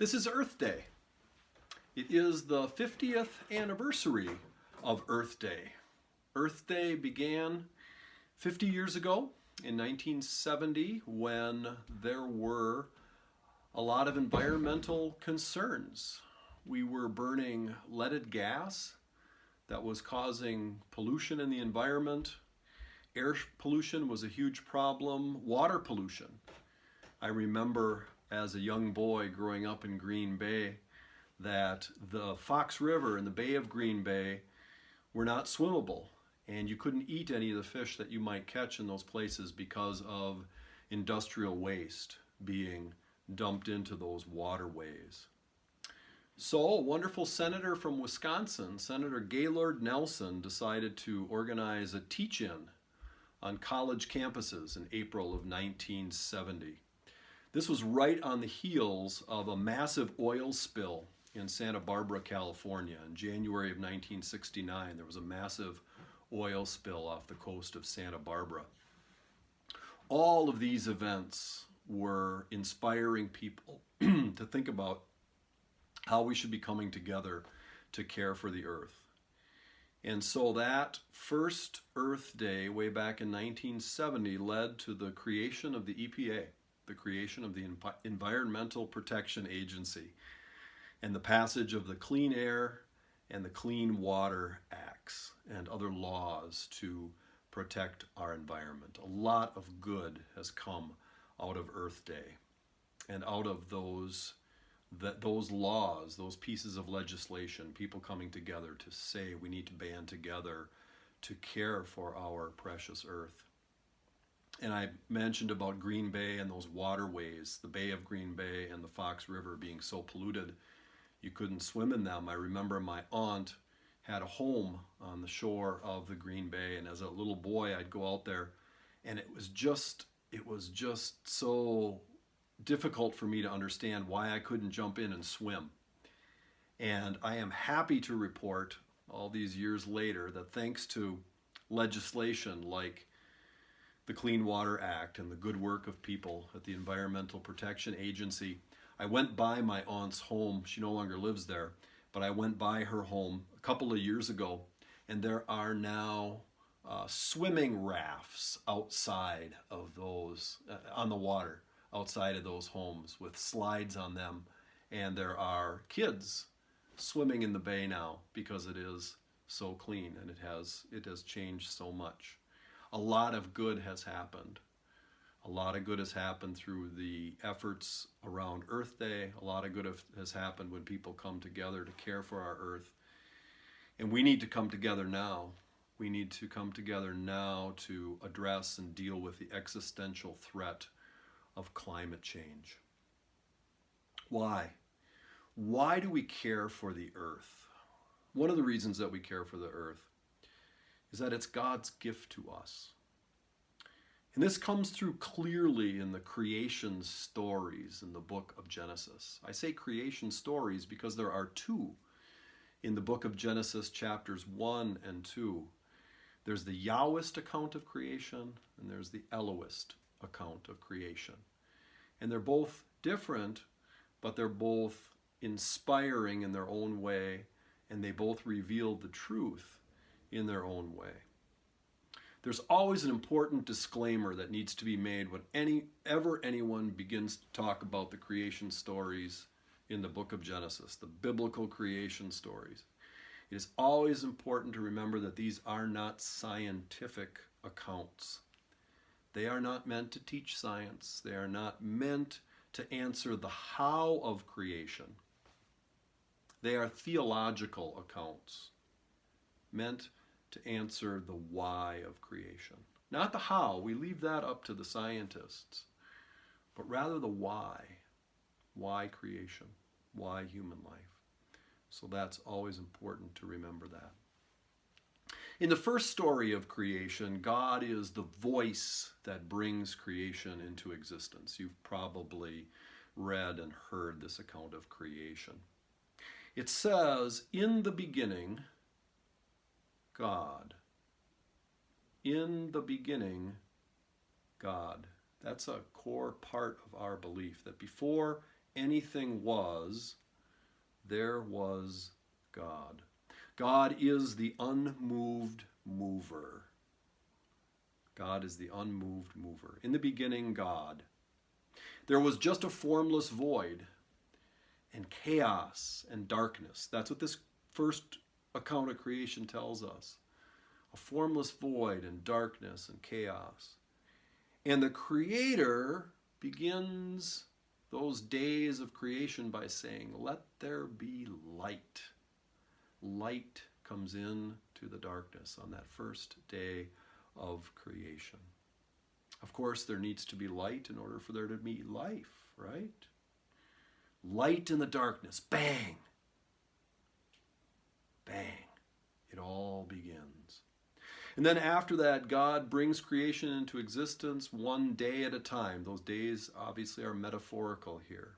This is Earth Day. It is the 50th anniversary of Earth Day. Earth Day began 50 years ago in 1970 when there were a lot of environmental concerns. We were burning leaded gas that was causing pollution in the environment. Air pollution was a huge problem. Water pollution. I remember as a young boy growing up in Green Bay that the Fox River and the Bay of Green Bay were not swimmable, and you couldn't eat any of the fish that you might catch in those places because of industrial waste being dumped into those waterways. So a wonderful senator from Wisconsin, Senator Gaylord Nelson, decided to organize a teach-in on college campuses in April of 1970. This was right on the heels of a massive oil spill in Santa Barbara, California. In January of 1969, there was a massive oil spill off the coast of Santa Barbara. All of these events were inspiring people to think about how we should be coming together to care for the earth. And so that first Earth Day way back in 1970 led to the creation of the EPA, the creation of the Environmental Protection Agency, and the passage of the Clean Air and the Clean Water Acts and other laws to protect our environment. A lot of good has come out of Earth Day and out of those laws, those pieces of legislation, people coming together to say we need to band together to care for our precious earth. And I mentioned about Green Bay and those waterways, the Bay of Green Bay and the Fox River being so polluted you couldn't swim in them. I remember my aunt had a home on the shore of the Green Bay, and as a little boy I'd go out there, and it was just so difficult for me to understand why I couldn't jump in and swim. And I am happy to report all these years later that thanks to legislation like the Clean Water Act and the good work of people at the Environmental Protection Agency, I went by my aunt's home. She no longer lives there, but I went by her home a couple of years ago, and there are now swimming rafts outside of those, on the water, outside of those homes with slides on them, and there are kids swimming in the bay now because it is so clean and it has changed so much. A lot of good has happened. A lot of good has happened through the efforts around Earth Day. A lot of good has happened when people come together to care for our earth. And we need to come together now. We need to come together now to address and deal with the existential threat of climate change. Why? Why do we care for the earth? One of the reasons that we care for the earth is that it's God's gift to us. And this comes through clearly in the creation stories in the book of Genesis. I say creation stories because there are two in the book of Genesis, chapters 1 and 2. There's the Yahwist account of creation, and there's the Elohist account of creation. And they're both different, but they're both inspiring in their own way, and they both reveal the truth in their own way. There's always an important disclaimer that needs to be made when anyone begins to talk about the creation stories in the book of Genesis, the biblical creation stories. It is always important to remember that these are not scientific accounts. They are not meant to teach science. They are not meant to answer the how of creation. They are theological accounts meant to answer the why of creation. Not the how, we leave that up to the scientists, but rather the why. Why creation? Why human life? So that's always important to remember that. In the first story of creation, God is the voice that brings creation into existence. You've probably read and heard this account of creation. It says, in the beginning, God. In the beginning, God. That's a core part of our belief, that before anything was, there was God. God is the unmoved mover. God is the unmoved mover. In the beginning, God. There was just a formless void and chaos and darkness. That's what this first account of creation tells us. A formless void and darkness and chaos. And the Creator begins those days of creation by saying, let there be light. Light comes in to the darkness on that first day of creation. Of course, there needs to be light in order for there to be life, right? Light in the darkness. Bang! Bang. It all begins. And then after that, God brings creation into existence one day at a time. Those days obviously are metaphorical here.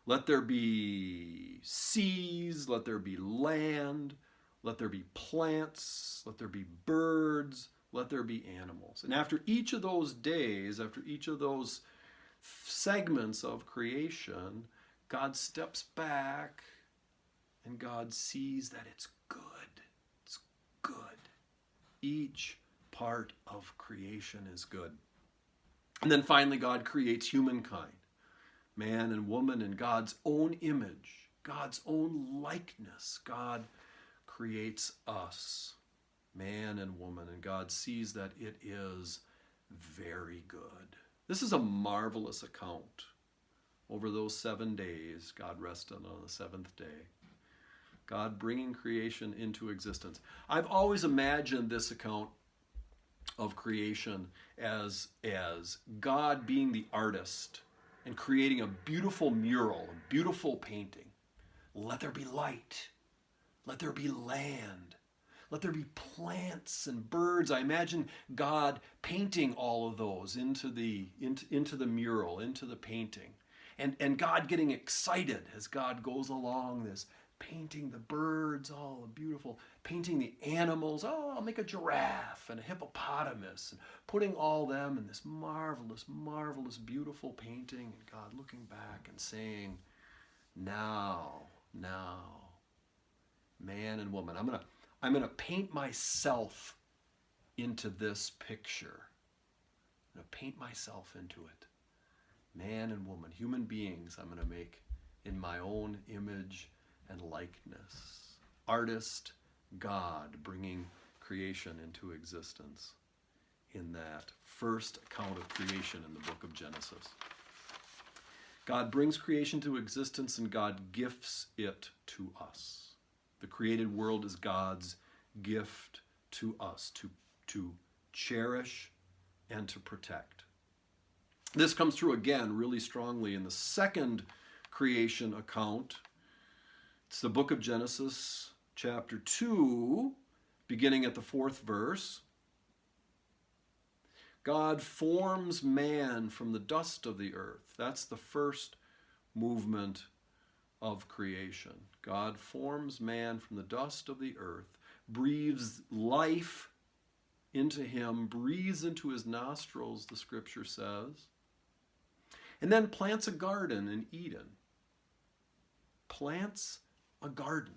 Let there be seas, let there be land, let there be plants, let there be birds, let there be animals. And after each of those days, after each of those segments of creation, God steps back and God sees that it's good. It's good. Each part of creation is good. And then finally, God creates humankind, man and woman in God's own image, God's own likeness. God creates us, man and woman, and God sees that it is very good. This is a marvelous account. Over those 7 days, God rested on the seventh day. God bringing creation into existence. I've always imagined this account of creation as God being the artist and creating a beautiful mural, a beautiful painting. Let there be light. Let there be land. Let there be plants and birds. I imagine God painting all of those into the mural, into the painting. And God getting excited as God goes along this, painting the birds, all beautiful, painting the animals. Oh, I'll make a giraffe and a hippopotamus, and putting all them in this marvelous, marvelous, beautiful painting. And God looking back and saying, now, man and woman, I'm gonna paint myself into this picture. I'm gonna paint myself into it. Man and woman, human beings, I'm gonna make in my own image and likeness. Artist, God, bringing creation into existence in that first account of creation in the book of Genesis. God brings creation to existence and God gifts it to us. The created world is God's gift to us to cherish and to protect. This comes through again really strongly in the second creation account. It's the book of Genesis, chapter 2, beginning at the 4th verse. God forms man from the dust of the earth. That's the first movement of creation. God forms man from the dust of the earth, breathes life into him, breathes into his nostrils, the scripture says, and then plants a garden in Eden. Plants a garden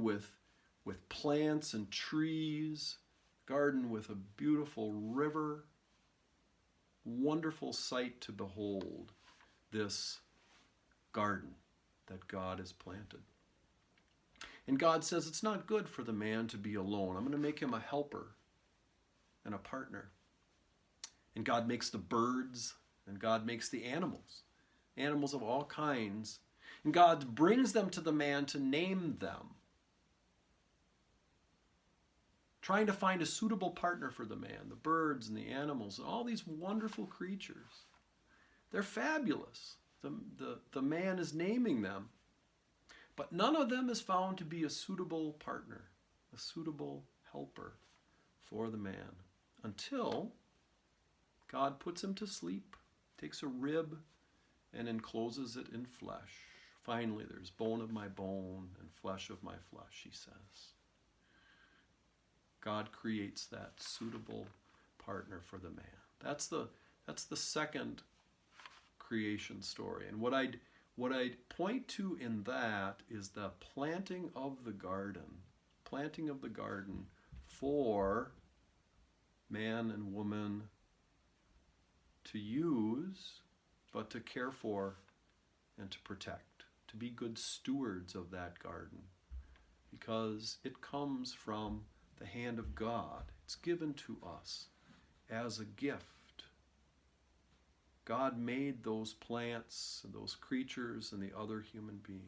with plants and trees, garden with a beautiful river. Wonderful sight to behold, this garden that God has planted. And God says it's not good for the man to be alone. I'm going to make him a helper and a partner. And God makes the birds, and God makes the animals of all kinds. And God brings them to the man to name them, trying to find a suitable partner for the man, the birds and the animals, and all these wonderful creatures. They're fabulous. The man is naming them, but none of them is found to be a suitable partner, a suitable helper for the man, until God puts him to sleep, takes a rib and encloses it in flesh. Finally, there's bone of my bone and flesh of my flesh, he says. God creates that suitable partner for the man. That's the second creation story. And what I'd point to in that is the planting of the garden for man and woman to use, but to care for and to protect, to be good stewards of that garden, because it comes from the hand of God. It's given to us as a gift. God made those plants and those creatures and the other human beings.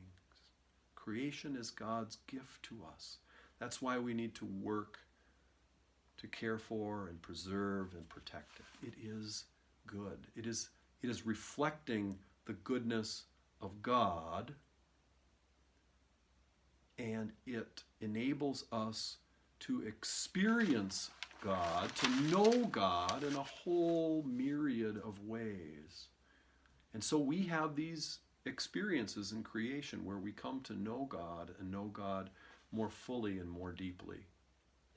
Creation is God's gift to us. That's why we need to work to care for and preserve and protect it. It is good. It is reflecting the goodness of God, and it enables us to experience God, to know God in a whole myriad of ways. And so we have these experiences in creation where we come to know God and know God more fully and more deeply.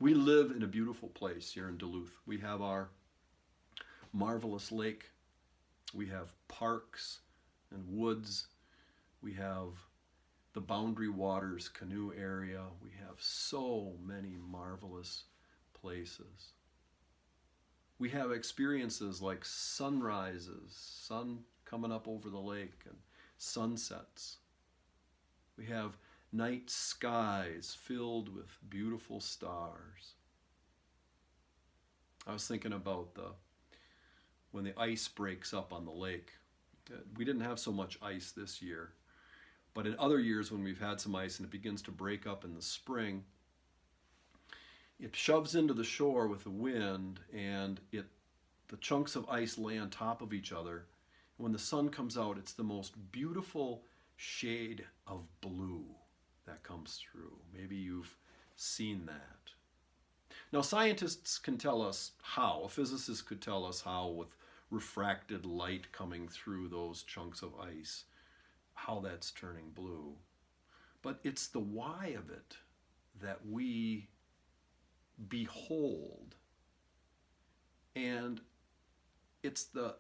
We live in a beautiful place here in Duluth. We have our marvelous lake. We have parks and woods. We have the Boundary Waters canoe area. We have so many marvelous places. We have experiences like sunrises, sun coming up over the lake, and sunsets. We have night skies filled with beautiful stars. I was thinking about when the ice breaks up on the lake. We didn't have so much ice this year, but in other years when we've had some ice and it begins to break up in the spring, it shoves into the shore with the wind, and the chunks of ice lay on top of each other. When the sun comes out, it's the most beautiful shade of blue that comes through. Maybe you've seen that. Now, scientists can tell us how. A physicist could tell us how, with refracted light coming through those chunks of ice, how that's turning blue. But it's the why of it that we behold. And it's the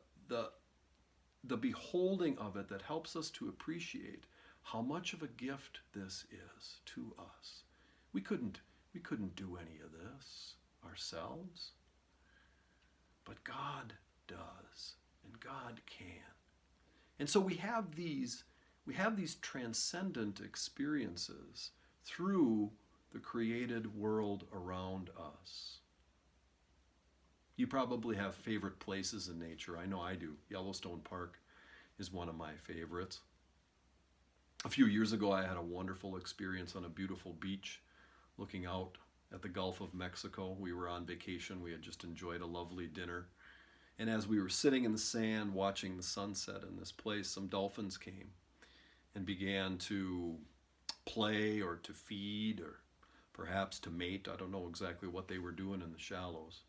beholding of it that helps us to appreciate how much of a gift this is to us. We couldn't do any of this ourselves, but God does, and God can. And so we have these transcendent experiences through the created world around us. You probably have favorite places in nature. I know I do. Yellowstone Park is one of my favorites. A few years ago, I had a wonderful experience on a beautiful beach looking out at the Gulf of Mexico. We were on vacation. We had just enjoyed a lovely dinner. And as we were sitting in the sand watching the sunset in this place, some dolphins came and began to play or to feed or perhaps to mate. I don't know exactly what they were doing in the shallows.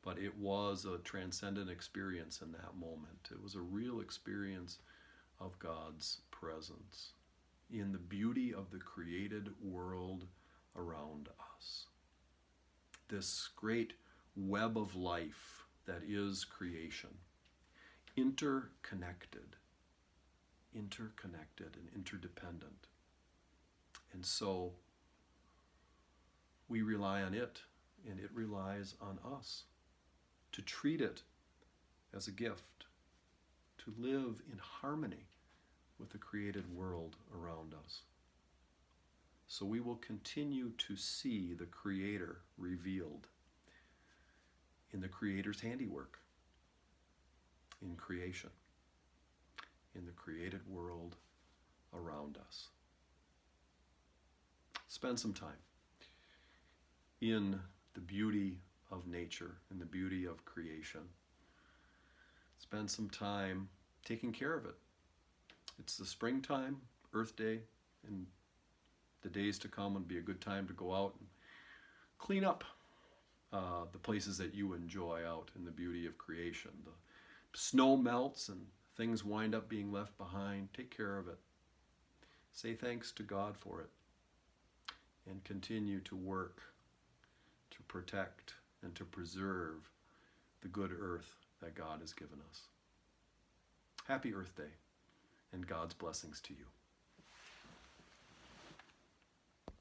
But it was a transcendent experience in that moment. It was a real experience of God's presence in the beauty of the created world around us. This great web of life that is creation, interconnected and interdependent. And so we rely on it, and it relies on us to treat it as a gift, to live in harmony with the created world around us. So we will continue to see the Creator revealed in the Creator's handiwork, in creation, in the created world around us. Spend some time in the beauty of nature, in the beauty of creation. Spend some time taking care of it. It's the springtime, Earth Day, and the days to come would be a good time to go out and clean up the places that you enjoy out in the beauty of creation. The snow melts and things wind up being left behind. Take care of it. Say thanks to God for it, and continue to work to protect and to preserve the good earth that God has given us. Happy Earth Day, and God's blessings to you.